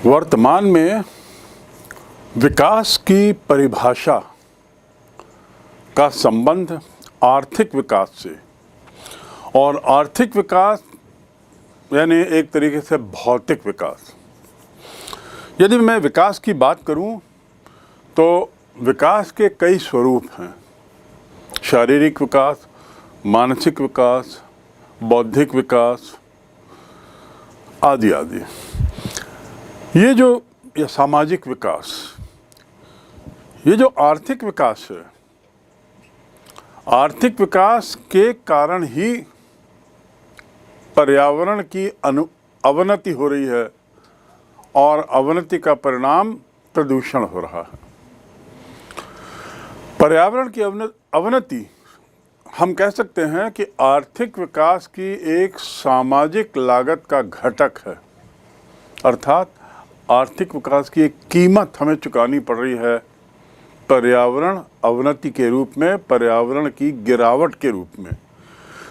वर्तमान में विकास की परिभाषा का संबंध आर्थिक विकास से, और आर्थिक विकास यानी एक तरीके से भौतिक विकास। यदि मैं विकास की बात करूं तो विकास के कई स्वरूप हैं। शारीरिक विकास, मानसिक विकास, बौद्धिक विकास आदि आदि। ये सामाजिक विकास, ये जो आर्थिक विकास है, आर्थिक विकास के कारण ही पर्यावरण की अवनति हो रही है और अवनति का परिणाम प्रदूषण हो रहा है। पर्यावरण की अवनति हम कह सकते हैं कि आर्थिक विकास की एक सामाजिक लागत का घटक है, अर्थात आर्थिक विकास की एक कीमत हमें चुकानी पड़ रही है पर्यावरण अवनति के रूप में, पर्यावरण की गिरावट के रूप में।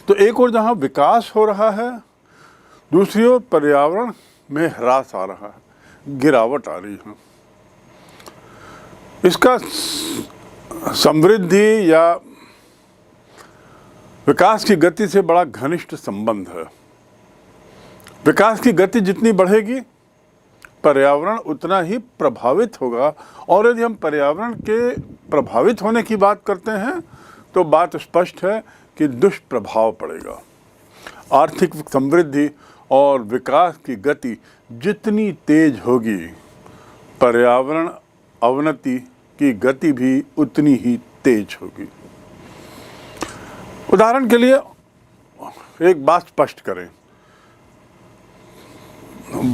तो एक ओर जहाँ विकास हो रहा है, दूसरी ओर पर्यावरण में ह्रास आ रहा है, गिरावट आ रही है। इसका समृद्धि या विकास की गति से बड़ा घनिष्ठ संबंध है। विकास की गति जितनी बढ़ेगी, पर्यावरण उतना ही प्रभावित होगा, और यदि हम पर्यावरण के प्रभावित होने की बात करते हैं तो बात स्पष्ट है कि दुष्प्रभाव पड़ेगा। आर्थिक समृद्धि और विकास की गति जितनी तेज होगी, पर्यावरण अवनति की गति भी उतनी ही तेज होगी। उदाहरण के लिए एक बात स्पष्ट करें,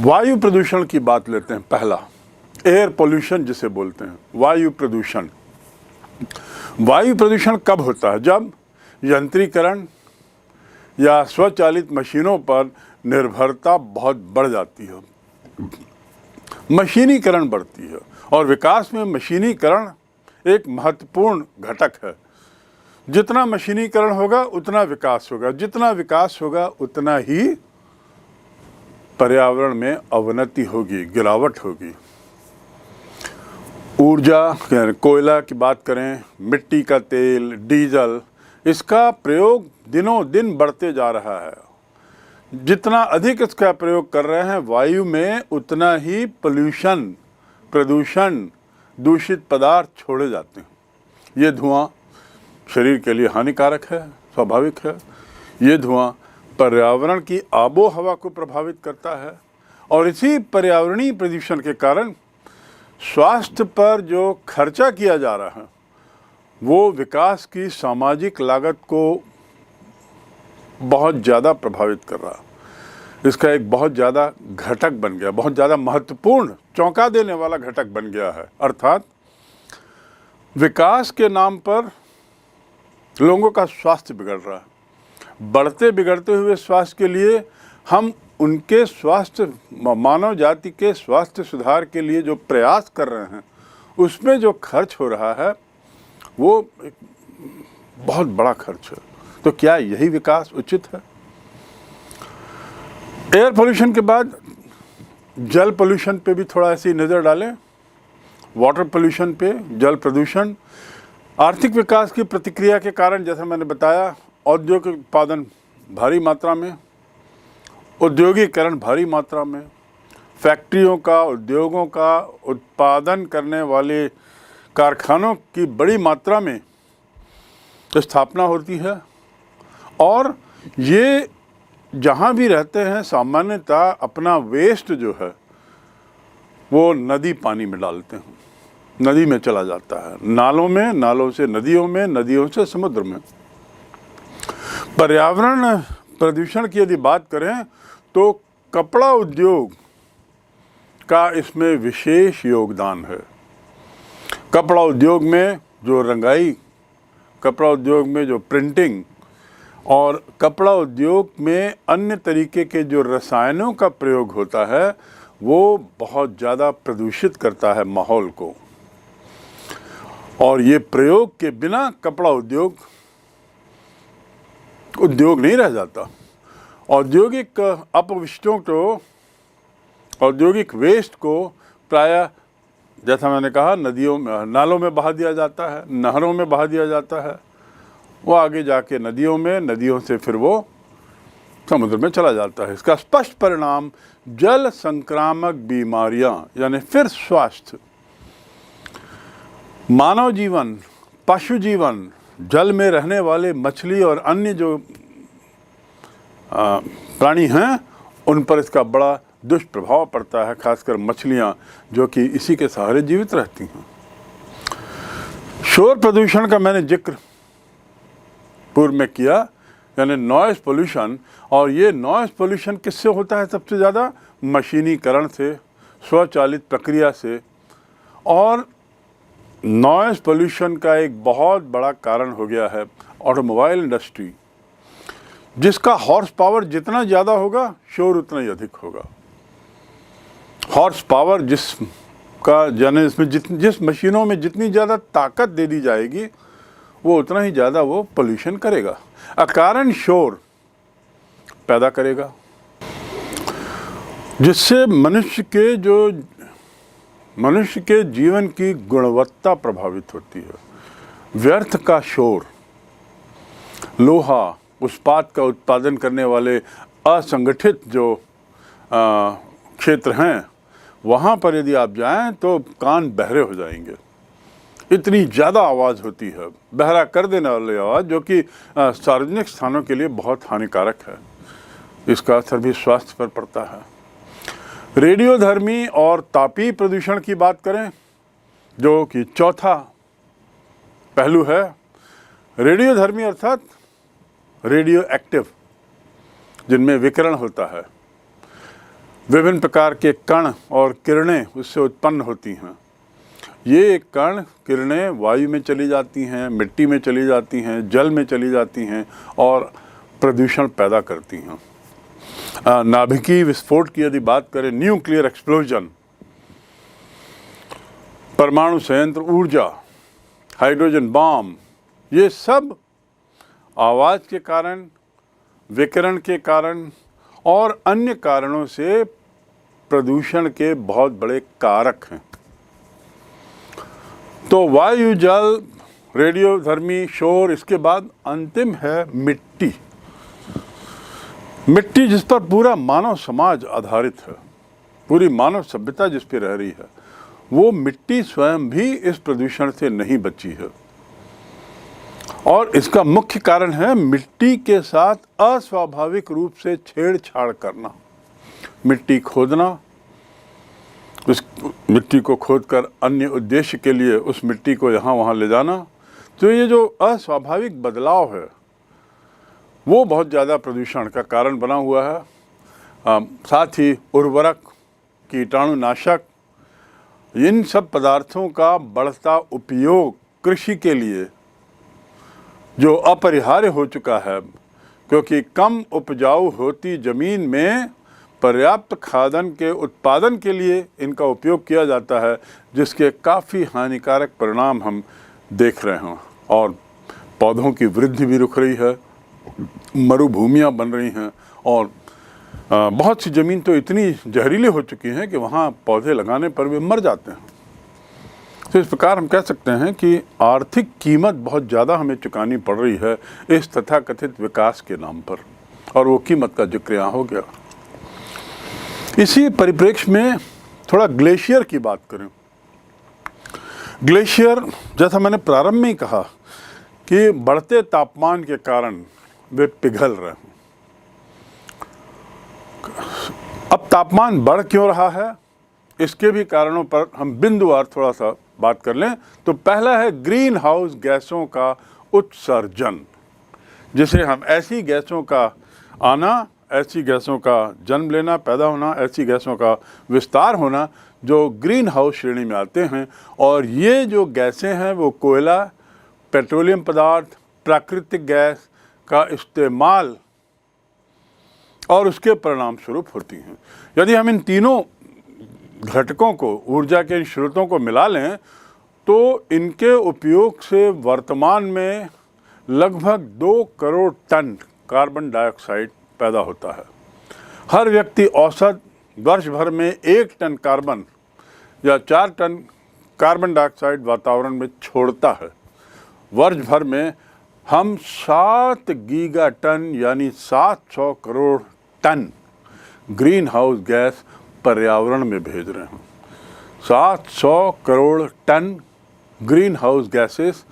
वायु प्रदूषण की बात लेते हैं। पहला, एयर पोल्यूशन जिसे बोलते हैं, वायु प्रदूषण। वायु प्रदूषण कब होता है? जब यंत्रीकरण या स्वचालित मशीनों पर निर्भरता बहुत बढ़ जाती है, मशीनीकरण बढ़ती है, और विकास में मशीनीकरण एक महत्वपूर्ण घटक है। जितना मशीनीकरण होगा उतना विकास होगा, जितना विकास होगा उतना ही पर्यावरण में अवनति होगी, गिरावट होगी। ऊर्जा, कोयला की बात करें, मिट्टी का तेल, डीजल, इसका प्रयोग दिनों दिन बढ़ते जा रहा है। जितना अधिक इसका प्रयोग कर रहे हैं वायु में, उतना ही प्रदूषण, दूषित पदार्थ छोड़े जाते हैं। ये धुआं शरीर के लिए हानिकारक है, स्वाभाविक है। ये धुआं पर्यावरण की आबो हवा को प्रभावित करता है, और इसी पर्यावरणीय प्रदूषण के कारण स्वास्थ्य पर जो खर्चा किया जा रहा है वो विकास की सामाजिक लागत को बहुत ज़्यादा प्रभावित कर रहा है। इसका एक बहुत ज़्यादा घटक बन गया, बहुत ज़्यादा महत्वपूर्ण, चौंका देने वाला घटक बन गया है। अर्थात विकास के नाम पर लोगों का स्वास्थ्य बिगड़ रहा है। बढ़ते बिगड़ते हुए स्वास्थ्य के लिए हम उनके स्वास्थ्य, मानव जाति के स्वास्थ्य सुधार के लिए जो प्रयास कर रहे हैं, उसमें जो खर्च हो रहा है वो एक बहुत बड़ा खर्च है। तो क्या यही विकास उचित है? एयर पोल्यूशन के बाद जल पोल्यूशन पे भी थोड़ा ऐसी नज़र डालें। वाटर पोल्यूशन पे, जल प्रदूषण। आर्थिक विकास की प्रतिक्रिया के कारण, जैसा मैंने बताया, औद्योगिक उत्पादन भारी मात्रा में, औद्योगिकरण भारी मात्रा में, फैक्ट्रियों का, उद्योगों का उत्पादन करने वाले कारखानों की बड़ी मात्रा में स्थापना होती है, और ये जहाँ भी रहते हैं सामान्यतः अपना वेस्ट जो है वो नदी पानी में डालते हैं, नदी में चला जाता है, नालों में, नालों से नदियों में, नदियों से समुद्र में। पर्यावरण प्रदूषण की यदि बात करें तो कपड़ा उद्योग का इसमें विशेष योगदान है। कपड़ा उद्योग में जो रंगाई, कपड़ा उद्योग में जो प्रिंटिंग, और कपड़ा उद्योग में अन्य तरीके के जो रसायनों का प्रयोग होता है, वो बहुत ज़्यादा प्रदूषित करता है माहौल को। और ये प्रयोग के बिना कपड़ा उद्योग नहीं रह जाता। औद्योगिक अपशिष्टों को औद्योगिक वेस्ट को प्रायः, जैसा मैंने कहा, नदियों में, नालों में बहा दिया जाता है, नहरों में बहा दिया जाता है, वो आगे जाके नदियों में, नदियों से फिर वो समुद्र में चला जाता है। इसका स्पष्ट परिणाम जल संक्रामक बीमारियां, यानी फिर स्वास्थ्य, मानव जीवन, पशु जीवन, जल में रहने वाले मछली और अन्य जो प्राणी हैं उन पर इसका बड़ा दुष्प्रभाव पड़ता है, खासकर मछलियां जो कि इसी के सहारे जीवित रहती हैं। शोर प्रदूषण का मैंने जिक्र पूर्व में किया, यानी नॉइज पोल्यूशन। और ये नॉइज पोल्यूशन किससे होता है? सबसे ज़्यादा मशीनीकरण से, स्वचालित प्रक्रिया से। और नॉइज पोल्यूशन का एक बहुत बड़ा कारण हो गया है ऑटोमोबाइल इंडस्ट्री, जिसका हॉर्स पावर जितना ज़्यादा होगा शोर उतना ही अधिक होगा। हॉर्स पावर जिसका, यानी इसमें जिस मशीनों में जितनी ज़्यादा ताकत दे दी जाएगी वो उतना ही ज़्यादा वो पोल्यूशन करेगा, अकारण शोर पैदा करेगा, जिससे मनुष्य के जीवन की गुणवत्ता प्रभावित होती है। व्यर्थ का शोर, लोहा, इस्पात का उत्पादन करने वाले असंगठित जो क्षेत्र हैं, वहाँ पर यदि आप जाएं तो कान बहरे हो जाएंगे। इतनी ज़्यादा आवाज़ होती है, बहरा कर देने वाली आवाज़, जो कि सार्वजनिक स्थानों के लिए बहुत हानिकारक है। इसका असर भी स्वास्थ्य पर पड़ता है। रेडियोधर्मी और तापीय प्रदूषण की बात करें, जो कि चौथा पहलू है। रेडियोधर्मी अर्थात रेडियो एक्टिव, जिनमें विकिरण होता है, विभिन्न प्रकार के कण और किरणें उससे उत्पन्न होती हैं। ये कण किरणें वायु में चली जाती हैं, मिट्टी में चली जाती हैं, जल में चली जाती हैं और प्रदूषण पैदा करती हैं। नाभिकीय विस्फोट की यदि बात करें, न्यूक्लियर एक्सप्लोजन, परमाणु संयंत्र ऊर्जा, हाइड्रोजन बम, ये सब आवाज़ के कारण, विकिरण के कारण और अन्य कारणों से प्रदूषण के बहुत बड़े कारक हैं। तो वायु, जल, रेडियोधर्मी, शोर, इसके बाद अंतिम है मिट्टी। मिट्टी जिस पर पूरा मानव समाज आधारित है, पूरी मानव सभ्यता जिस पर रह रही है, वो मिट्टी स्वयं भी इस प्रदूषण से नहीं बची है। और इसका मुख्य कारण है मिट्टी के साथ अस्वाभाविक रूप से छेड़छाड़ करना, मिट्टी खोदना, उस मिट्टी को खोदकर अन्य उद्देश्य के लिए उस मिट्टी को यहाँ वहाँ ले जाना। तो ये जो अस्वाभाविक बदलाव है वो बहुत ज़्यादा प्रदूषण का कारण बना हुआ है। साथ ही उर्वरक, कीटाणुनाशक, इन सब पदार्थों का बढ़ता उपयोग कृषि के लिए जो अपरिहार्य हो चुका है, क्योंकि कम उपजाऊ होती ज़मीन में पर्याप्त खाद्यान्न के उत्पादन के लिए इनका उपयोग किया जाता है, जिसके काफ़ी हानिकारक परिणाम हम देख रहे हैं। और पौधों की वृद्धि भी रुक रही है, मरुभूमियाँ बन रही हैं और बहुत सी ज़मीन तो इतनी जहरीली हो चुकी हैं कि वहाँ पौधे लगाने पर भी मर जाते हैं। तो इस प्रकार हम कह सकते हैं कि आर्थिक कीमत बहुत ज़्यादा हमें चुकानी पड़ रही है इस तथाकथित विकास के नाम पर, और वो कीमत का जिक्र यहाँ हो गया। इसी परिप्रेक्ष्य में थोड़ा ग्लेशियर की बात करें। ग्लेशियर, जैसा मैंने प्रारंभ में ही कहा कि बढ़ते तापमान के कारण वे पिघल रहे हैं। अब तापमान बढ़ क्यों रहा है, इसके भी कारणों पर हम बिंदुवार थोड़ा सा बात कर लें। तो पहला है ग्रीन हाउस गैसों का उत्सर्जन, जिसे हम ऐसी गैसों का आना, ऐसी गैसों का जन्म लेना, पैदा होना, ऐसी गैसों का विस्तार होना जो ग्रीन हाउस श्रेणी में आते हैं। और ये जो गैसें हैं वो कोयला, पेट्रोलियम पदार्थ, प्राकृतिक गैस का इस्तेमाल और उसके परिणाम स्वरूप होती हैं। यदि हम इन तीनों घटकों को, ऊर्जा के इन स्रोतों को मिला लें तो इनके उपयोग से वर्तमान में लगभग 2 करोड़ टन कार्बन डाइऑक्साइड पैदा होता है। हर व्यक्ति औसत वर्ष भर में 1 टन कार्बन या 4 टन कार्बन डाइऑक्साइड वातावरण में छोड़ता है। वर्ष भर में हम 7 गीगाटन यानी 700 crore ton green house gas पर्यावरण में भेज रहे हैं। 700 crore ton green house gases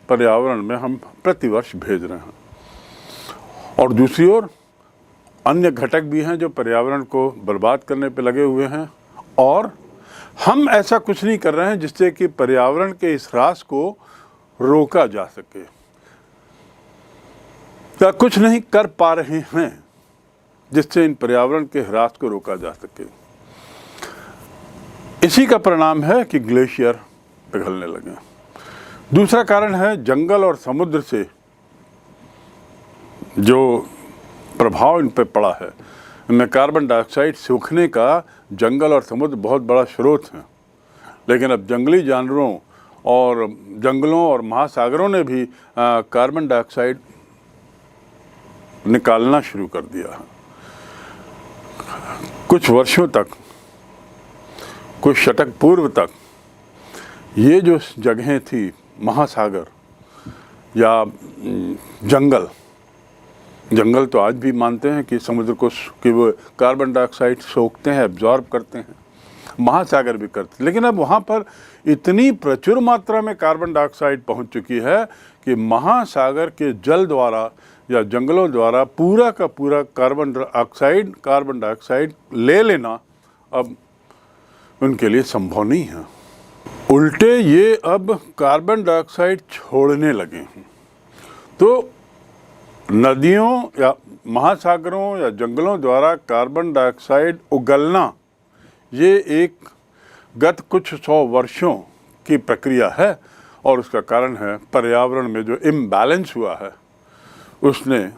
पर्यावरण में हम प्रतिवर्ष भेज रहे हैं। और दूसरी ओर अन्य घटक भी हैं जो पर्यावरण को बर्बाद करने पे लगे हुए हैं, और हम ऐसा कुछ नहीं कर रहे हैं जिससे कि पर्यावरण के इस ह्रास को रोका जा सके, या कुछ नहीं कर पा रहे हैं जिससे इन पर्यावरण के ह्रास को रोका जा सके। इसी का परिणाम है कि ग्लेशियर पिघलने लगे। दूसरा कारण है जंगल और समुद्र से जो प्रभाव इन पर पड़ा है। इनमें कार्बन डाइऑक्साइड सूखने का जंगल और समुद्र बहुत बड़ा स्रोत है, लेकिन अब जंगली जानवरों और जंगलों और महासागरों ने भी कार्बन डाइऑक्साइड निकालना शुरू कर दिया है। कुछ वर्षों तक, कुछ शतक पूर्व तक ये जो जगहें थी, महासागर या जंगल तो आज भी मानते हैं कि समुद्र को कि वो कार्बन डाइऑक्साइड सोखते हैं, एब्जॉर्ब करते हैं, महासागर भी करते हैं, लेकिन अब वहाँ पर इतनी प्रचुर मात्रा में कार्बन डाइऑक्साइड पहुँच चुकी है कि महासागर के जल द्वारा या जंगलों द्वारा पूरा का पूरा कार्बन डाइऑक्साइड ले लेना अब उनके लिए संभव नहीं है। उल्टे ये अब कार्बन डाइऑक्साइड छोड़ने लगे हैं। तो नदियों या महासागरों या जंगलों द्वारा कार्बन डाइऑक्साइड उगलना ये एक गत कुछ 100 वर्षों की प्रक्रिया है, और उसका कारण है पर्यावरण में जो इम्बैलेंस हुआ है उसने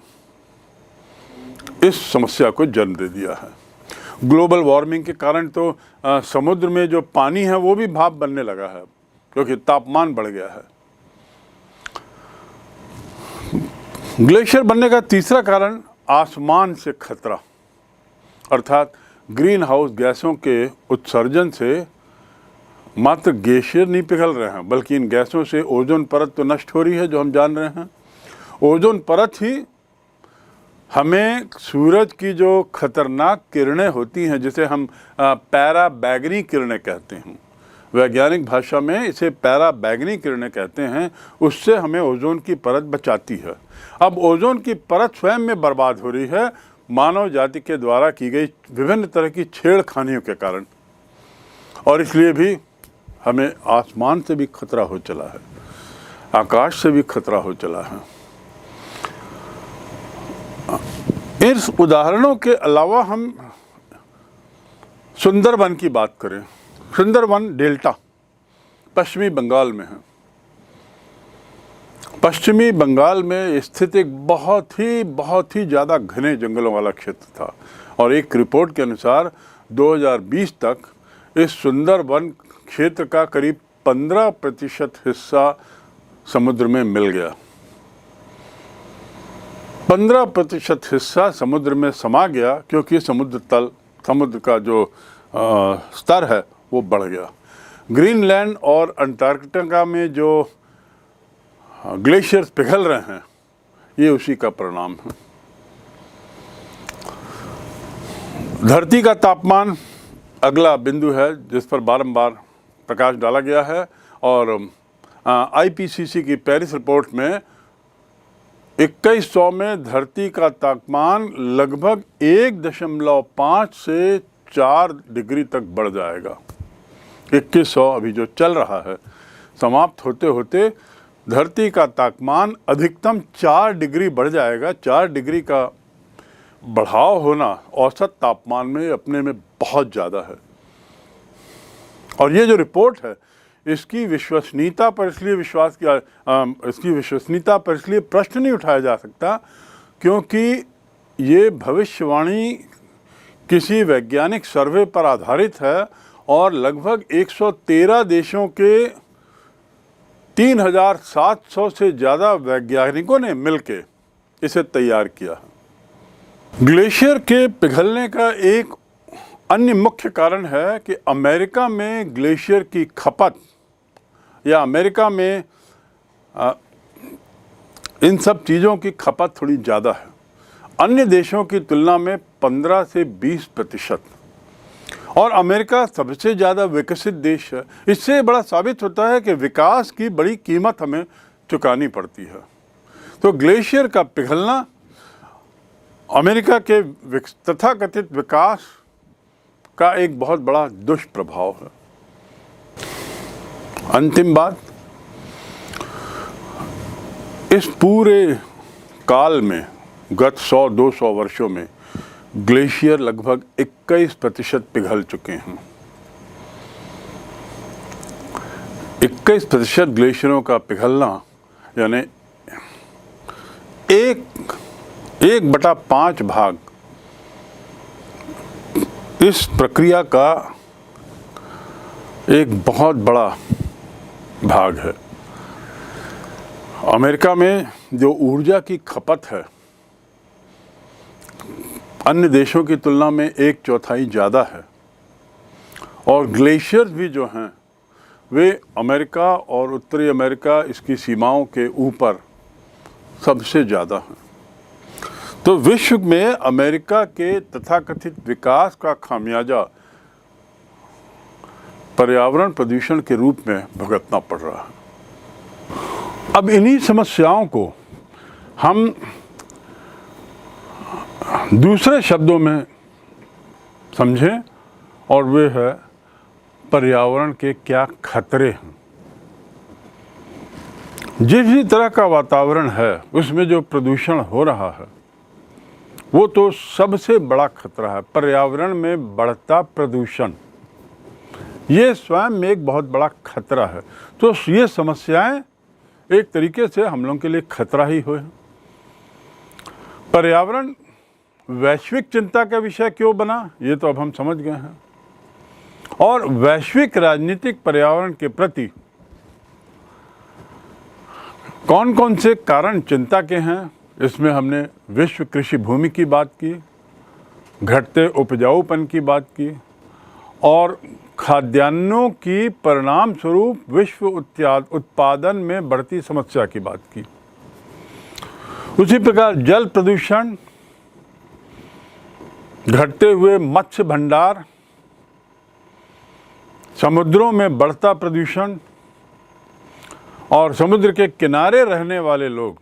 इस समस्या को जन्म दे दिया है। ग्लोबल वार्मिंग के कारण तो समुद्र में जो पानी है वो भी भाप बनने लगा है, क्योंकि तापमान बढ़ गया है। ग्लेशियर बनने का तीसरा कारण आसमान से खतरा, अर्थात ग्रीन हाउस गैसों के उत्सर्जन से मात्र ग्लेशियर नहीं पिघल रहे हैं, बल्कि इन गैसों से ओजोन परत तो नष्ट हो रही है, जो हम जान रहे हैं। ओजोन परत ही हमें सूरज की जो खतरनाक किरणें होती हैं, जिसे हम पैरा बैगनी किरणें कहते हैं, वैज्ञानिक भाषा में इसे पैरा बैगनी किरणें कहते हैं, उससे हमें ओजोन की परत बचाती है। अब ओजोन की परत स्वयं में बर्बाद हो रही है मानव जाति के द्वारा की गई विभिन्न तरह की छेड़खानियों के कारण, और इसलिए भी हमें आसमान से भी खतरा हो चला है, आकाश से भी खतरा हो चला है। इस उदाहरणों के अलावा हम सुंदरवन की बात करें। सुंदरवन डेल्टा पश्चिमी बंगाल में है। पश्चिमी बंगाल में स्थित एक बहुत ही ज़्यादा घने जंगलों वाला क्षेत्र था, और एक रिपोर्ट के अनुसार 2020 तक इस सुंदरवन क्षेत्र का करीब 15% हिस्सा समुद्र में मिल गया। 15% हिस्सा समुद्र में समा गया, क्योंकि समुद्र का जो स्तर है वो बढ़ गया। ग्रीनलैंड और अंटार्कटिका में जो ग्लेशियर्स पिघल रहे हैं, ये उसी का परिणाम है। धरती का तापमान अगला बिंदु है जिस पर बारंबार प्रकाश डाला गया है, और IPCC की पेरिस रिपोर्ट में 2100 में धरती का तापमान लगभग 1.5 से 4 डिग्री तक बढ़ जाएगा। 2100 अभी जो चल रहा है, समाप्त होते होते धरती का तापमान अधिकतम 4 डिग्री बढ़ जाएगा। 4 डिग्री का बढ़ाव होना औसत तापमान में अपने में बहुत ज़्यादा है। और ये जो रिपोर्ट है, इसकी विश्वसनीयता पर इसलिए प्रश्न नहीं उठाया जा सकता, क्योंकि ये भविष्यवाणी किसी वैज्ञानिक सर्वे पर आधारित है, और लगभग 113 देशों के 3700 से ज़्यादा वैज्ञानिकों ने मिलके इसे तैयार किया है। ग्लेशियर के पिघलने का एक अन्य मुख्य कारण है कि अमेरिका में ग्लेशियर की खपत या अमेरिका में इन सब चीज़ों की खपत थोड़ी ज़्यादा है, अन्य देशों की तुलना में 15 से 20%। और अमेरिका सबसे ज़्यादा विकसित देश है। इससे बड़ा साबित होता है कि विकास की बड़ी कीमत हमें चुकानी पड़ती है। तो ग्लेशियर का पिघलना अमेरिका के तथाकथित विकास का एक बहुत बड़ा दुष्प्रभाव है। अंतिम बात, इस पूरे काल में गत 100-200 वर्षों में ग्लेशियर लगभग 21% पिघल चुके हैं। 21% ग्लेशियरों का पिघलना यानी 1/5 भाग इस प्रक्रिया का एक बहुत बड़ा भाग है। अमेरिका में जो ऊर्जा की खपत है अन्य देशों की तुलना में 1/4 ज़्यादा है, और ग्लेशियर्स भी जो हैं वे अमेरिका और उत्तरी अमेरिका इसकी सीमाओं के ऊपर सबसे ज़्यादा हैं। तो विश्व में अमेरिका के तथाकथित विकास का खामियाजा पर्यावरण प्रदूषण के रूप में भुगतना पड़ रहा है। अब इन्हीं समस्याओं को हम दूसरे शब्दों में समझें, और वे है पर्यावरण के क्या खतरे हैं। जिस भी तरह का वातावरण है उसमें जो प्रदूषण हो रहा है वो तो सबसे बड़ा खतरा है। पर्यावरण में बढ़ता प्रदूषण ये स्वयं में एक बहुत बड़ा खतरा है। तो ये समस्याएं एक तरीके से हम लोगों के लिए खतरा ही हो। पर्यावरण वैश्विक चिंता का विषय क्यों बना ये तो अब हम समझ गए हैं, और वैश्विक राजनीतिक पर्यावरण के प्रति कौन कौन से कारण चिंता के हैं इसमें हमने विश्व कृषि भूमि की बात की, घटते उपजाऊपन की बात की, और खाद्यान्नों की परिणाम स्वरूप विश्व उत्पादन में बढ़ती समस्या की बात की। उसी प्रकार जल प्रदूषण, घटते हुए मत्स्य भंडार, समुद्रों में बढ़ता प्रदूषण और समुद्र के किनारे रहने वाले लोग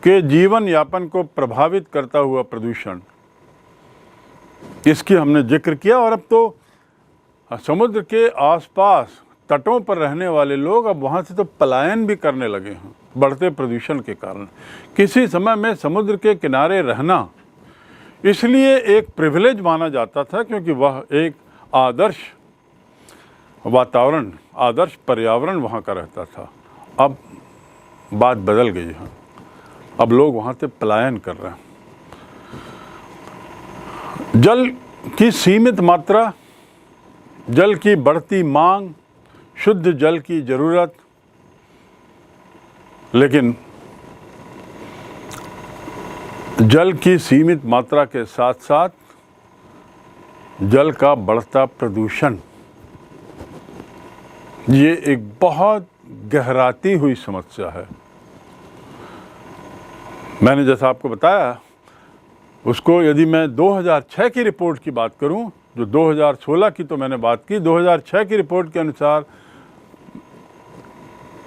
के जीवन यापन को प्रभावित करता हुआ प्रदूषण, इसकी हमने जिक्र किया। और अब तो समुद्र के आसपास तटों पर रहने वाले लोग अब वहाँ से तो पलायन भी करने लगे हैं बढ़ते प्रदूषण के कारण। किसी समय में समुद्र के किनारे रहना इसलिए एक प्रिविलेज माना जाता था क्योंकि वह एक आदर्श वातावरण, आदर्श पर्यावरण वहाँ का रहता था। अब बात बदल गई है, अब लोग वहाँ से पलायन कर रहे हैं। जल की सीमित मात्रा, जल की बढ़ती मांग, शुद्ध जल की ज़रूरत, लेकिन जल की सीमित मात्रा के साथ साथ जल का बढ़ता प्रदूषण, ये एक बहुत गहराती हुई समस्या है। मैंने जैसा आपको बताया उसको यदि मैं 2006 की रिपोर्ट की बात करूं, जो 2016 की तो मैंने बात की, 2006 की रिपोर्ट के अनुसार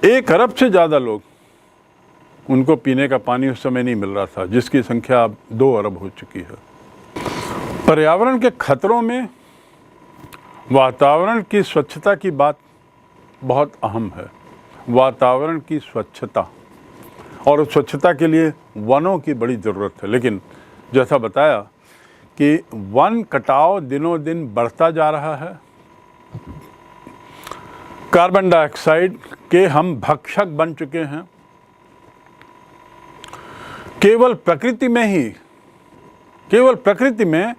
1 अरब से ज़्यादा लोग, उनको पीने का पानी उस समय नहीं मिल रहा था, जिसकी संख्या अब 2 अरब हो चुकी है। पर्यावरण के खतरों में वातावरण की स्वच्छता की बात बहुत अहम है। वातावरण की स्वच्छता, और उस स्वच्छता के लिए वनों की बड़ी ज़रूरत है। लेकिन जैसा बताया कि वन कटाव दिनों दिन बढ़ता जा रहा है। कार्बन डाइऑक्साइड के हम भक्षक बन चुके हैं। केवल प्रकृति में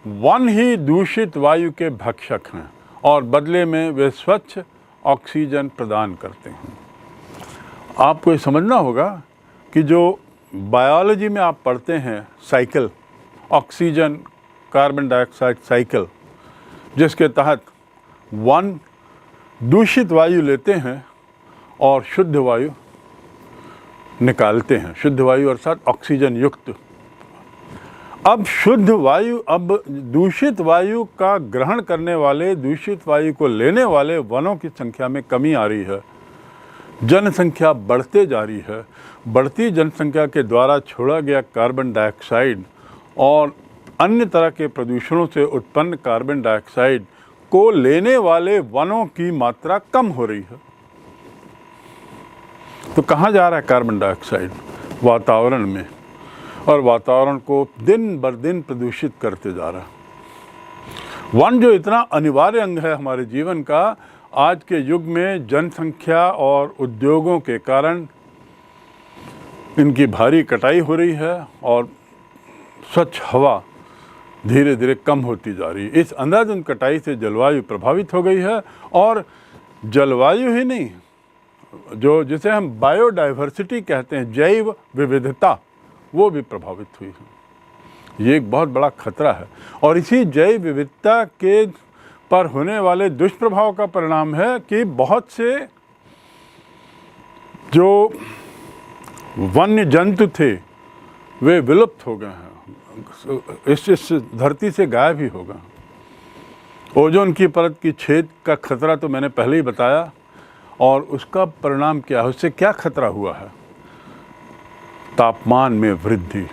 वन ही दूषित वायु के भक्षक हैं, और बदले में वे स्वच्छ ऑक्सीजन प्रदान करते हैं। आपको ये समझना होगा कि जो बायोलॉजी में आप पढ़ते हैं cycle, oxygen carbon dioxide cycle, जिसके तहत वन दूषित वायु लेते हैं और शुद्ध वायु निकालते हैं, शुद्ध वायु अर्थात ऑक्सीजन युक्त। अब शुद्ध वायु, अब दूषित वायु का ग्रहण करने वाले, दूषित वायु को लेने वाले वनों की संख्या में कमी आ रही है, जनसंख्या बढ़ते जा रही है। बढ़ती जनसंख्या के द्वारा छोड़ा गया कार्बन डाइऑक्साइड और अन्य तरह के प्रदूषणों से उत्पन्न कार्बन डाइऑक्साइड को लेने वाले वनों की मात्रा कम हो रही है। तो कहाँ जा रहा है कार्बन डाइऑक्साइड? वातावरण में, और वातावरण को दिन बर दिन प्रदूषित करते जा रहा है। वन जो इतना अनिवार्य अंग है हमारे जीवन का, आज के युग में जनसंख्या और उद्योगों के कारण इनकी भारी कटाई हो रही है और स्वच्छ हवा धीरे धीरे कम होती जा रही है। इस अंधाधुंध कटाई से जलवायु प्रभावित हो गई है, और जलवायु ही नहीं, जो जिसे हम बायोडाइवर्सिटी कहते हैं, जैव विविधता, वो भी प्रभावित हुई है। ये एक बहुत बड़ा खतरा है, और इसी जैव विविधता के पर होने वाले दुष्प्रभाव का परिणाम है कि बहुत से जो वन्य जंतु थे वे विलुप्त हो गए हैं, इस धरती से गायब ही हो गए। ओजोन की परत की छेद का खतरा तो मैंने पहले ही बताया, और उसका परिणाम क्या है, उससे क्या खतरा हुआ है? तापमान में वृद्धि,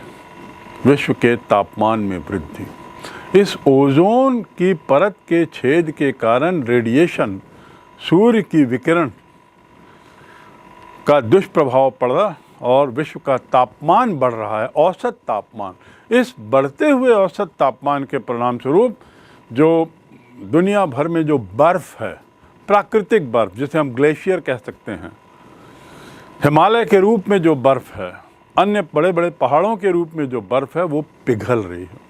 विश्व के तापमान में वृद्धि। इस ओजोन की परत के छेद के कारण रेडिएशन, सूर्य की विकिरण का दुष्प्रभाव पड़ रहा, और विश्व का तापमान बढ़ रहा है, औसत तापमान। इस बढ़ते हुए औसत तापमान के परिणाम स्वरूप जो दुनिया भर में जो बर्फ़ है, प्राकृतिक बर्फ़ जिसे हम ग्लेशियर कह सकते हैं, हिमालय के रूप में जो बर्फ़ है, अन्य बड़े बड़े पहाड़ों के रूप में जो बर्फ़ है, वो पिघल रही है।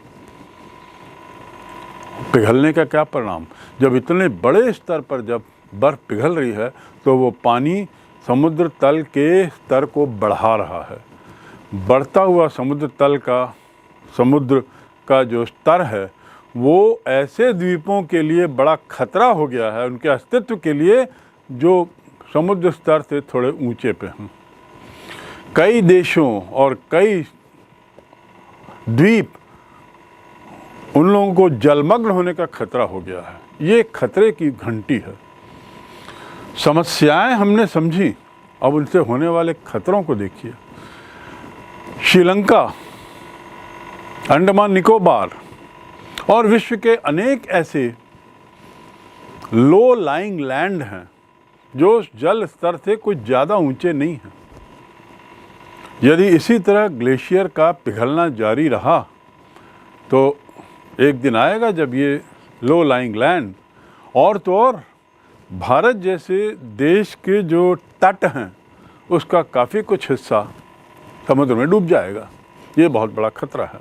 पिघलने का क्या परिणाम? जब इतने बड़े स्तर पर जब बर्फ़ पिघल रही है तो वो पानी समुद्र तल के स्तर को बढ़ा रहा है। बढ़ता हुआ समुद्र का जो स्तर है वो ऐसे द्वीपों के लिए बड़ा खतरा हो गया है, उनके अस्तित्व के लिए, जो समुद्र स्तर से थोड़े ऊंचे पे हैं। कई देशों और कई द्वीप, उन लोगों को जलमग्न होने का खतरा हो गया है। ये खतरे की घंटी है। समस्याएं हमने समझी, अब उनसे होने वाले खतरों को देखिए। श्रीलंका, अंडमान निकोबार और विश्व के अनेक ऐसे लो लाइंग लैंड हैं जो जल स्तर से कुछ ज़्यादा ऊंचे नहीं हैं। यदि इसी तरह ग्लेशियर का पिघलना जारी रहा तो एक दिन आएगा जब ये लो लाइंग लैंड और तो और भारत जैसे देश के जो तट हैं उसका काफ़ी कुछ हिस्सा समुद्र में डूब जाएगा। ये बहुत बड़ा खतरा है।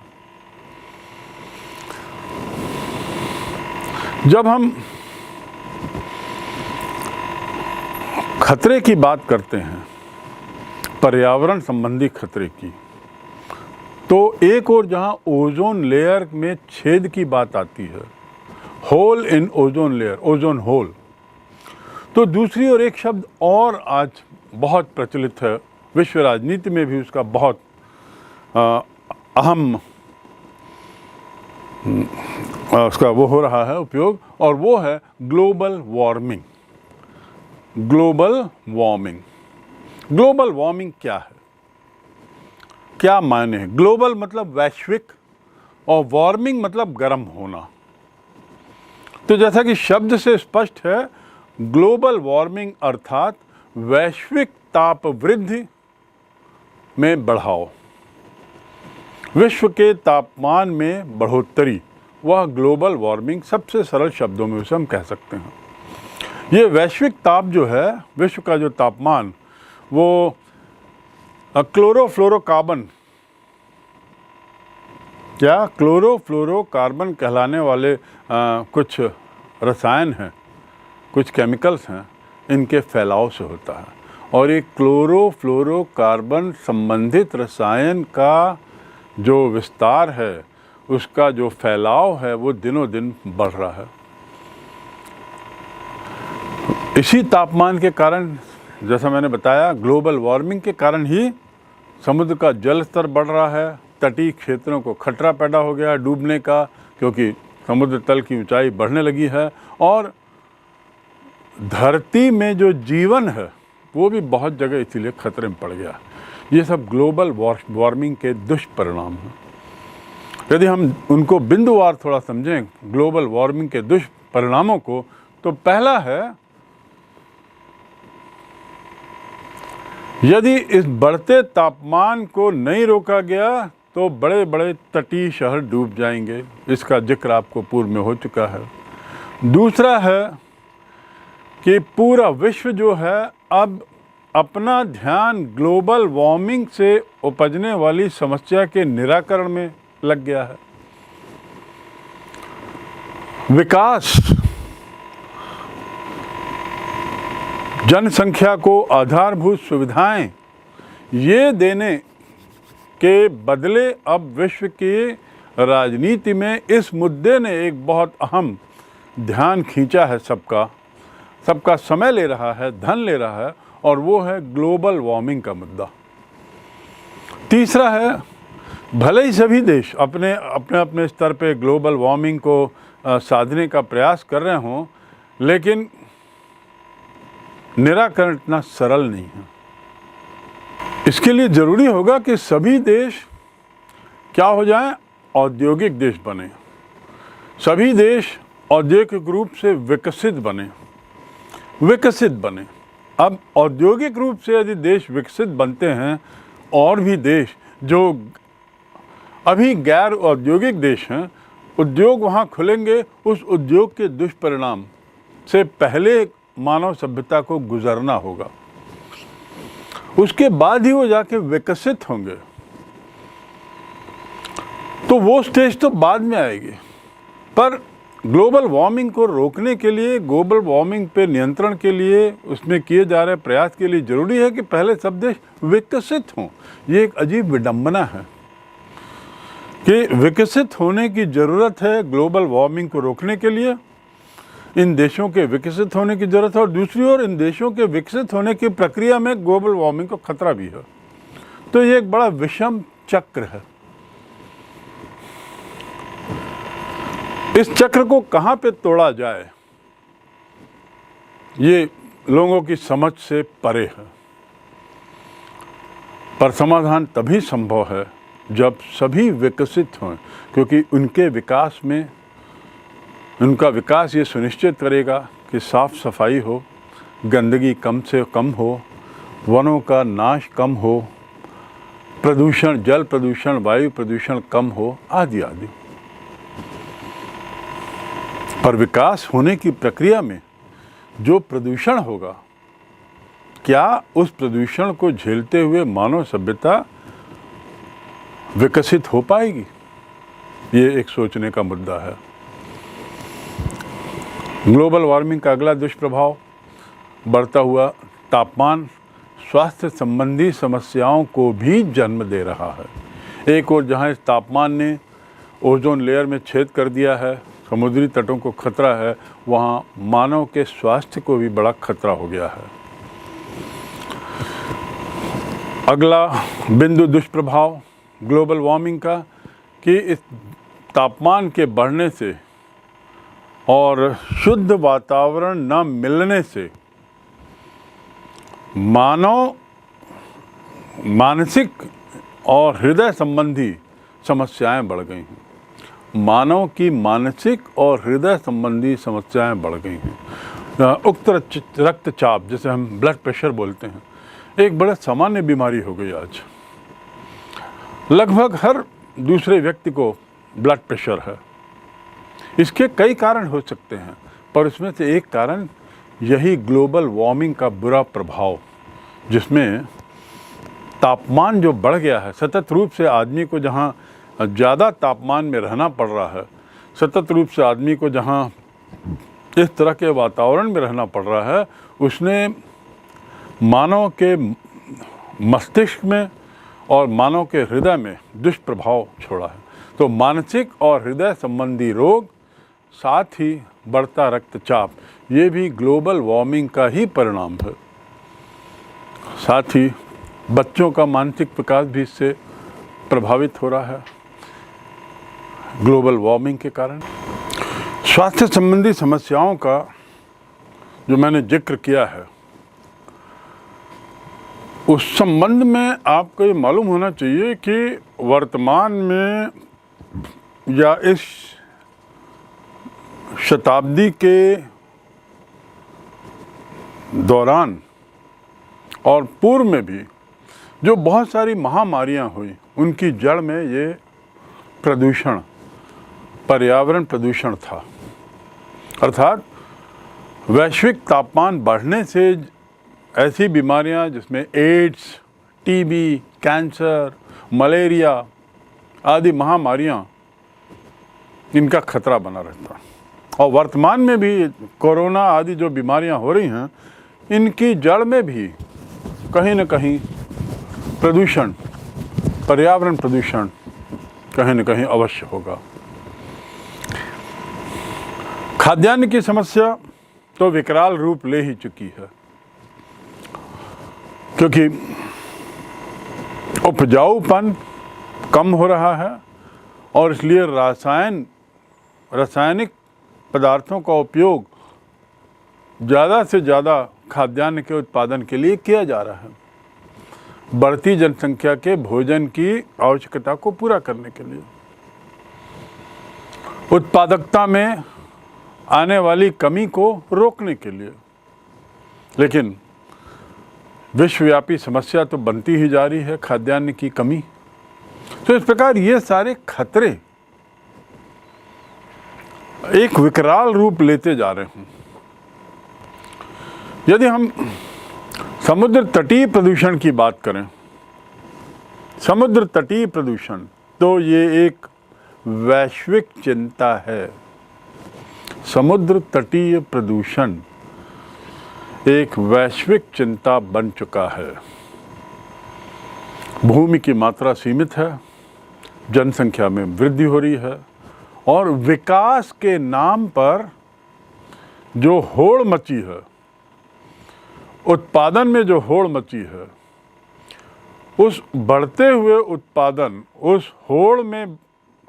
जब हम खतरे की बात करते हैं, पर्यावरण संबंधी खतरे की, तो एक और जहां ओजोन लेयर में छेद की बात आती है, hole in ozone layer, ozone hole, तो दूसरी ओर एक शब्द और आज बहुत प्रचलित है, विश्व राजनीति में भी उसका बहुत अहम उसका वो हो रहा है उपयोग, और वो है global warming. Global warming, global warming क्या है, क्या मायने हैं? ग्लोबल मतलब वैश्विक और वार्मिंग मतलब गर्म होना। तो जैसा कि शब्द से स्पष्ट है, ग्लोबल वार्मिंग अर्थात वैश्विक ताप वृद्धि में बढ़ाव, विश्व के तापमान में बढ़ोतरी, वह ग्लोबल वार्मिंग सबसे सरल शब्दों में उसे हम कह सकते हैं। ये वैश्विक ताप जो है, विश्व का जो तापमान, वो क्लोरोफ्लोरोकार्बन, क्या क्लोरोफ्लोरोकार्बन कहलाने वाले कुछ रसायन हैं, कुछ केमिकल्स हैं, इनके फैलाव से होता है। और ये क्लोरोफ्लोरोकार्बन संबंधित रसायन का जो विस्तार है उसका जो फैलाव है वो दिनों दिन बढ़ रहा है। इसी तापमान के कारण, जैसा मैंने बताया, ग्लोबल वार्मिंग के कारण ही समुद्र का जल स्तर बढ़ रहा है। तटीय क्षेत्रों को खतरा पैदा हो गया है डूबने का, क्योंकि समुद्र तल की ऊंचाई बढ़ने लगी है और धरती में जो जीवन है वो भी बहुत जगह इसीलिए खतरे में पड़ गया। ये सब ग्लोबल वार्मिंग के दुष्परिणाम हैं। यदि हम उनको बिंदुवार थोड़ा समझें ग्लोबल वार्मिंग के दुष्परिणामों को, तो पहला है, यदि इस बढ़ते तापमान को नहीं रोका गया तो बड़े बड़े तटीय शहर डूब जाएंगे। इसका जिक्र आपको पूर्व में हो चुका है। दूसरा है कि पूरा विश्व जो है अब अपना ध्यान ग्लोबल वार्मिंग से उपजने वाली समस्या के निराकरण में लग गया है। विकास, जनसंख्या को आधारभूत सुविधाएं ये देने के बदले अब विश्व की राजनीति में इस मुद्दे ने एक बहुत अहम ध्यान खींचा है। सबका समय ले रहा है, धन ले रहा है, और वो है ग्लोबल वार्मिंग का मुद्दा। तीसरा है, भले ही सभी देश अपने अपने स्तर पे ग्लोबल वार्मिंग को साधने का प्रयास कर रहे हों, लेकिन निराकरण इतना सरल नहीं है। इसके लिए ज़रूरी होगा कि सभी देश क्या हो जाएं, औद्योगिक देश बने। सभी देश औद्योगिक रूप से विकसित बने। अब औद्योगिक रूप से यदि देश विकसित बनते हैं, और भी देश जो अभी गैर औद्योगिक देश हैं, उद्योग वहाँ खुलेंगे, उस उद्योग के दुष्परिणाम से पहले मानव सभ्यता को गुजरना होगा, उसके बाद ही वो जाके विकसित होंगे। तो वो स्टेज तो बाद में आएगी। पर ग्लोबल वार्मिंग को रोकने के लिए, ग्लोबल वार्मिंग पे नियंत्रण के लिए, उसमें किए जा रहे प्रयास के लिए ज़रूरी है कि पहले सब देश विकसित हों। ये एक अजीब विडंबना है कि विकसित होने की ज़रूरत है ग्लोबल वार्मिंग को रोकने के लिए। इन देशों के विकसित होने की ज़रूरत है, और दूसरी ओर इन देशों के विकसित होने की प्रक्रिया में ग्लोबल वार्मिंग को खतरा भी है। तो ये एक बड़ा विषम चक्र है। इस चक्र को कहाँ पे तोड़ा जाए, ये लोगों की समझ से परे है। पर समाधान तभी संभव है जब सभी विकसित हों, क्योंकि उनका विकास ये सुनिश्चित करेगा कि साफ सफाई हो, गंदगी कम से कम हो, वनों का नाश कम हो, प्रदूषण, जल प्रदूषण, वायु प्रदूषण कम हो, आदि आदि। पर विकास होने की प्रक्रिया में जो प्रदूषण होगा, क्या उस प्रदूषण को झेलते हुए मानव सभ्यता विकसित हो पाएगी? ये एक सोचने का मुद्दा है। ग्लोबल वार्मिंग का अगला दुष्प्रभाव, बढ़ता हुआ तापमान स्वास्थ्य संबंधी समस्याओं को भी जन्म दे रहा है। एक और जहां इस तापमान ने ओजोन लेयर में छेद कर दिया है, समुद्री तटों को खतरा है, वहाँ मानव के स्वास्थ्य को भी बड़ा खतरा हो गया है। अगला बिंदु दुष्प्रभाव ग्लोबल वार्मिंग का, कि इस तापमान के बढ़ने से और शुद्ध वातावरण न मिलने से मानव मानसिक और हृदय संबंधी समस्याएं बढ़ गई हैं। मानव की मानसिक और हृदय संबंधी समस्याएं बढ़ गई हैं। उक्त रक्तचाप, जिसे हम ब्लड प्रेशर बोलते हैं, एक बड़ा सामान्य बीमारी हो गई आज। लगभग हर दूसरे व्यक्ति को ब्लड प्रेशर है। इसके कई कारण हो सकते हैं, पर इसमें से एक कारण यही ग्लोबल वार्मिंग का बुरा प्रभाव, जिसमें तापमान जो बढ़ गया है, सतत रूप से आदमी को जहाँ ज़्यादा तापमान में रहना पड़ रहा है, सतत रूप से आदमी को जहाँ इस तरह के वातावरण में रहना पड़ रहा है, उसने मानव के मस्तिष्क में और मानव के हृदय में दुष्प्रभाव छोड़ा है। तो मानसिक और हृदय संबंधी रोग, साथ ही बढ़ता रक्तचाप, ये भी ग्लोबल वार्मिंग का ही परिणाम है। साथ ही बच्चों का मानसिक विकास भी इससे प्रभावित हो रहा है ग्लोबल वार्मिंग के कारण। स्वास्थ्य संबंधी समस्याओं का जो मैंने जिक्र किया है, उस संबंध में आपको ये मालूम होना चाहिए कि वर्तमान में या इस शताब्दी के दौरान और पूर्व में भी जो बहुत सारी महामारियां हुई, उनकी जड़ में ये प्रदूषण, पर्यावरण प्रदूषण था। अर्थात वैश्विक तापमान बढ़ने से ऐसी बीमारियां जिसमें एड्स, टीबी, कैंसर, मलेरिया आदि महामारियां, इनका खतरा बना रहता। और वर्तमान में भी कोरोना आदि जो बीमारियां हो रही हैं, इनकी जड़ में भी कहीं न कहीं प्रदूषण, पर्यावरण प्रदूषण कहीं न कहीं अवश्य होगा। खाद्यान्न की समस्या तो विकराल रूप ले ही चुकी है, क्योंकि उपजाऊपन कम हो रहा है और इसलिए रासायनिक पदार्थों का उपयोग ज़्यादा से ज़्यादा खाद्यान्न के उत्पादन के लिए किया जा रहा है, बढ़ती जनसंख्या के भोजन की आवश्यकता को पूरा करने के लिए। उत्पादकता में आने वाली कमी को रोकने के लिए। लेकिन विश्वव्यापी समस्या तो बनती ही जा रही है, खाद्यान्न की कमी। तो इस प्रकार ये सारे खतरे एक विकराल रूप लेते जा रहे हैं। यदि हम समुद्र तटीय प्रदूषण की बात करें, समुद्र तटीय प्रदूषण, तो ये एक वैश्विक चिंता है। समुद्र तटीय प्रदूषण एक वैश्विक चिंता बन चुका है। भूमि की मात्रा सीमित है, जनसंख्या में वृद्धि हो रही है और विकास के नाम पर जो होड़ मची है, उत्पादन में जो होड़ मची है, उस बढ़ते हुए उत्पादन, उस होड़ में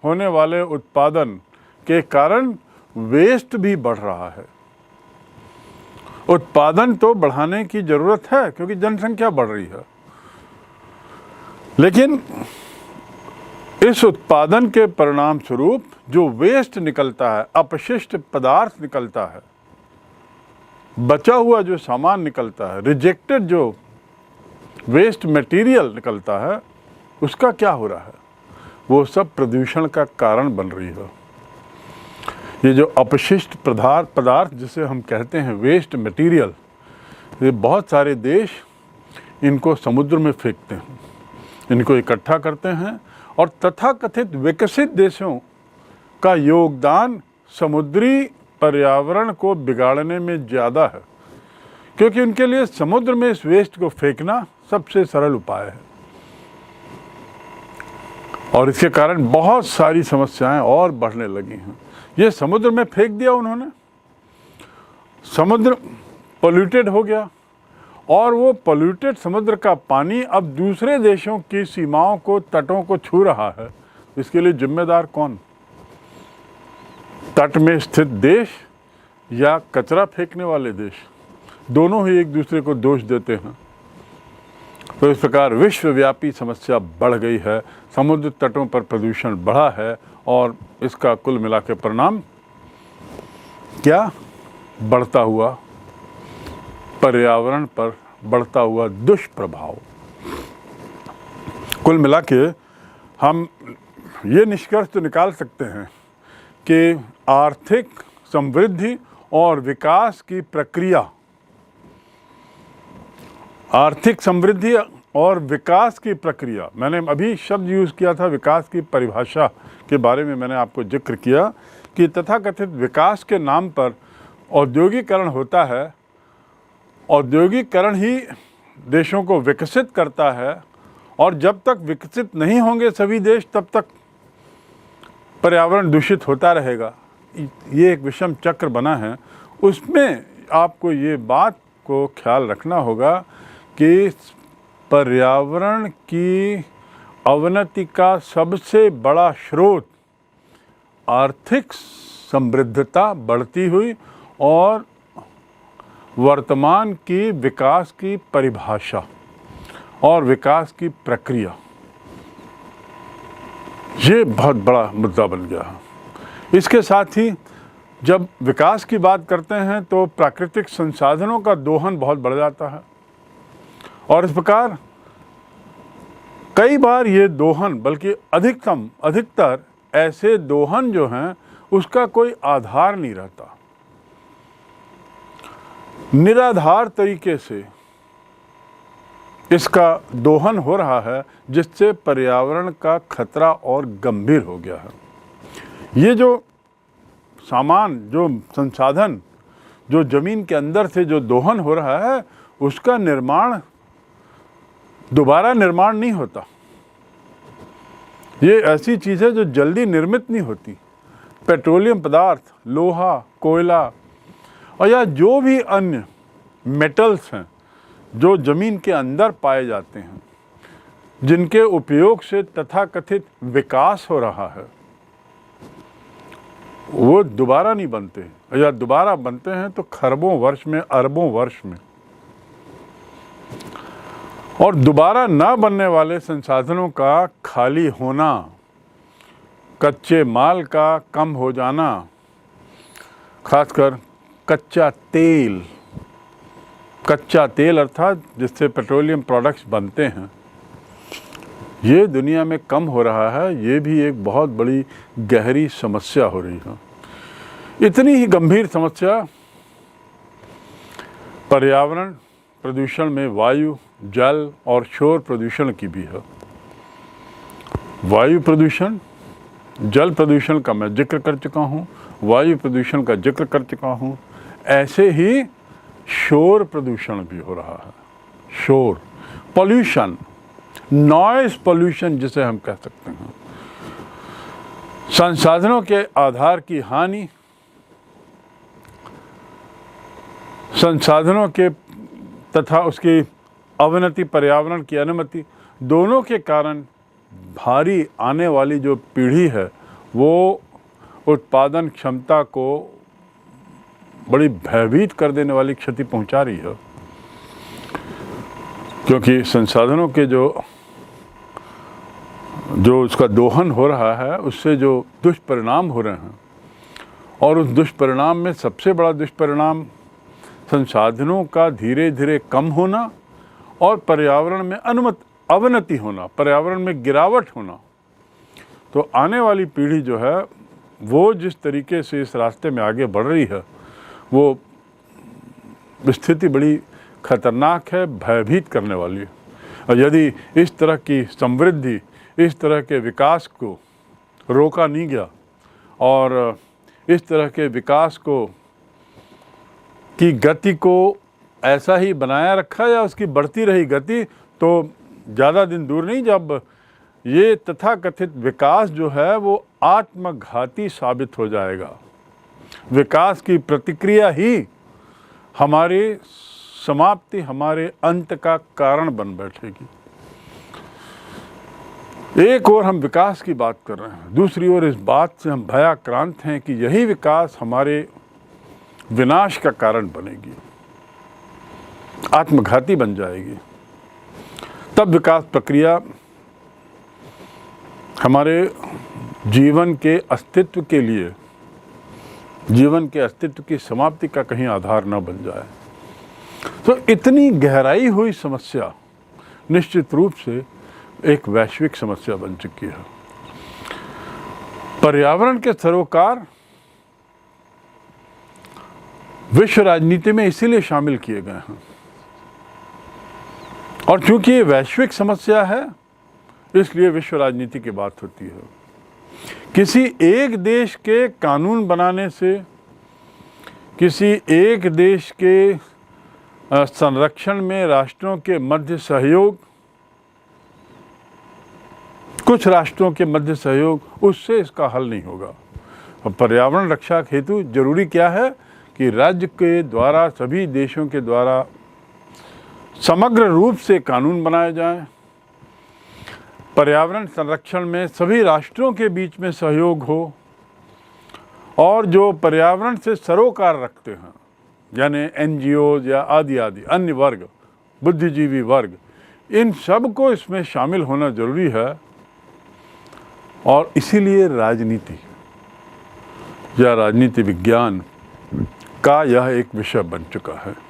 होने वाले उत्पादन के कारण वेस्ट भी बढ़ रहा है। उत्पादन तो बढ़ाने की जरूरत है क्योंकि जनसंख्या बढ़ रही है, लेकिन इस उत्पादन के परिणाम स्वरूप जो वेस्ट निकलता है, अपशिष्ट पदार्थ निकलता है, बचा हुआ जो सामान निकलता है, रिजेक्टेड जो वेस्ट मटेरियल निकलता है, उसका क्या हो रहा है? वो सब प्रदूषण का कारण बन रही है। ये जो अपशिष्ट पदार्थ जिसे हम कहते हैं वेस्ट मटेरियल, ये बहुत सारे देश इनको समुद्र में फेंकते हैं, इनको इकट्ठा करते हैं और तथाकथित विकसित देशों का योगदान समुद्री पर्यावरण को बिगाड़ने में ज़्यादा है, क्योंकि उनके लिए समुद्र में इस वेस्ट को फेंकना सबसे सरल उपाय है। और इसके कारण बहुत सारी समस्याएं और बढ़ने लगी हैं। ये समुद्र में फेंक दिया उन्होंने, समुद्र पोल्यूटेड हो गया और वो पोल्यूटेड समुद्र का पानी अब दूसरे देशों की सीमाओं को, तटों को छू रहा है। इसके लिए जिम्मेदार कौन? तट में स्थित देश या कचरा फेंकने वाले देश? दोनों ही एक दूसरे को दोष देते हैं। तो इस प्रकार विश्वव्यापी समस्या बढ़ गई है, समुद्र तटों पर प्रदूषण बढ़ा है और इसका कुल मिला के परिणाम क्या? बढ़ता हुआ पर्यावरण पर बढ़ता हुआ दुष्प्रभाव। कुल मिला के हम ये निष्कर्ष तो निकाल सकते हैं कि आर्थिक समृद्धि और विकास की प्रक्रिया, आर्थिक समृद्धि और विकास की प्रक्रिया, मैंने अभी शब्द यूज़ किया था विकास की परिभाषा के बारे में मैंने आपको जिक्र किया कि तथाकथित विकास के नाम पर औद्योगिकरण होता है। औद्योगिकरण ही देशों को विकसित करता है और जब तक विकसित नहीं होंगे सभी देश, तब तक पर्यावरण दूषित होता रहेगा, ये एक विषम चक्र बना है। उसमें आपको ये बात को ख्याल रखना होगा कि पर्यावरण की अवनति का सबसे बड़ा स्रोत आर्थिक समृद्धता बढ़ती हुई और वर्तमान की विकास की परिभाषा और विकास की प्रक्रिया, ये बहुत बड़ा मुद्दा बन गया है। इसके साथ ही जब विकास की बात करते हैं तो प्राकृतिक संसाधनों का दोहन बहुत बढ़ जाता है और इस प्रकार कई बार ये दोहन, बल्कि अधिकतर ऐसे दोहन जो हैं उसका कोई आधार नहीं रहता, निराधार तरीके से इसका दोहन हो रहा है, जिससे पर्यावरण का खतरा और गंभीर हो गया है। ये जो सामान, जो संसाधन, जो जमीन के अंदर से जो दोहन हो रहा है, उसका दोबारा निर्माण नहीं होता। ये ऐसी चीज़ है जो जल्दी निर्मित नहीं होती। पेट्रोलियम पदार्थ, लोहा, कोयला और या जो भी अन्य मेटल्स हैं जो ज़मीन के अंदर पाए जाते हैं, जिनके उपयोग से तथाकथित विकास हो रहा है, वो दोबारा नहीं बनते, या दोबारा बनते हैं तो खरबों वर्ष में, अरबों वर्ष में। और दोबारा ना बनने वाले संसाधनों का खाली होना, कच्चे माल का कम हो जाना, खासकर कच्चा तेल अर्थात जिससे पेट्रोलियम प्रोडक्ट्स बनते हैं, ये दुनिया में कम हो रहा है। ये भी एक बहुत बड़ी गहरी समस्या हो रही है। इतनी ही गंभीर समस्या पर्यावरण प्रदूषण में वायु, जल और शोर प्रदूषण की भी है। वायु प्रदूषण, जल प्रदूषण का मैं जिक्र कर चुका हूँ, वायु प्रदूषण का जिक्र कर चुका हूँ। ऐसे ही शोर प्रदूषण भी हो रहा है। शोर पॉल्यूशन, नॉइज पॉल्यूशन जिसे हम कह सकते हैं। संसाधनों के आधार की हानि, संसाधनों के तथा उसकी अवनति, पर्यावरण की अनुमति, दोनों के कारण भारी आने वाली जो पीढ़ी है वो उत्पादन क्षमता को बड़ी भयभीत कर देने वाली क्षति पहुंचा रही है। क्योंकि संसाधनों के जो उसका दोहन हो रहा है, उससे जो दुष्परिणाम हो रहे हैं, और उस दुष्परिणाम में सबसे बड़ा दुष्परिणाम संसाधनों का धीरे धीरे कम होना और पर्यावरण में अवनति होना, पर्यावरण में गिरावट होना। तो आने वाली पीढ़ी जो है वो जिस तरीके से इस रास्ते में आगे बढ़ रही है, वो स्थिति बड़ी खतरनाक है, भयभीत करने वाली है। और यदि इस तरह की समृद्धि, इस तरह के विकास को रोका नहीं गया और इस तरह के विकास की गति को ऐसा ही बनाया रखा या उसकी बढ़ती रही गति, तो ज़्यादा दिन दूर नहीं जब ये तथाकथित विकास जो है वो आत्मघाती साबित हो जाएगा। विकास की प्रतिक्रिया ही हमारी समाप्ति, हमारे अंत का कारण बन बैठेगी। एक ओर हम विकास की बात कर रहे हैं, दूसरी ओर इस बात से हम भयाक्रांत हैं कि यही विकास हमारे विनाश का कारण बनेगी, आत्मघाती बन जाएगी। तब विकास प्रक्रिया हमारे जीवन के अस्तित्व के लिए, जीवन के अस्तित्व की समाप्ति का कहीं आधार न बन जाए। तो इतनी गहराई हुई समस्या निश्चित रूप से एक वैश्विक समस्या बन चुकी है। पर्यावरण के सरोकार विश्व राजनीति में इसीलिए शामिल किए गए हैं, और चूंकि ये वैश्विक समस्या है इसलिए विश्व राजनीति की बात होती है। किसी एक देश के कानून बनाने से, किसी एक देश के संरक्षण में राष्ट्रों के मध्य सहयोग कुछ राष्ट्रों के मध्य सहयोग, उससे इसका हल नहीं होगा। और पर्यावरण रक्षा हेतु जरूरी क्या है कि राज्य के द्वारा, सभी देशों के द्वारा समग्र रूप से कानून बनाए जाएं, पर्यावरण संरक्षण में सभी राष्ट्रों के बीच में सहयोग हो, और जो पर्यावरण से सरोकार रखते हैं, यानी NGOs या आदि आदि अन्य वर्ग, बुद्धिजीवी वर्ग, इन सब को इसमें शामिल होना जरूरी है। और इसीलिए राजनीति या राजनीति विज्ञान का यह एक विषय बन चुका है।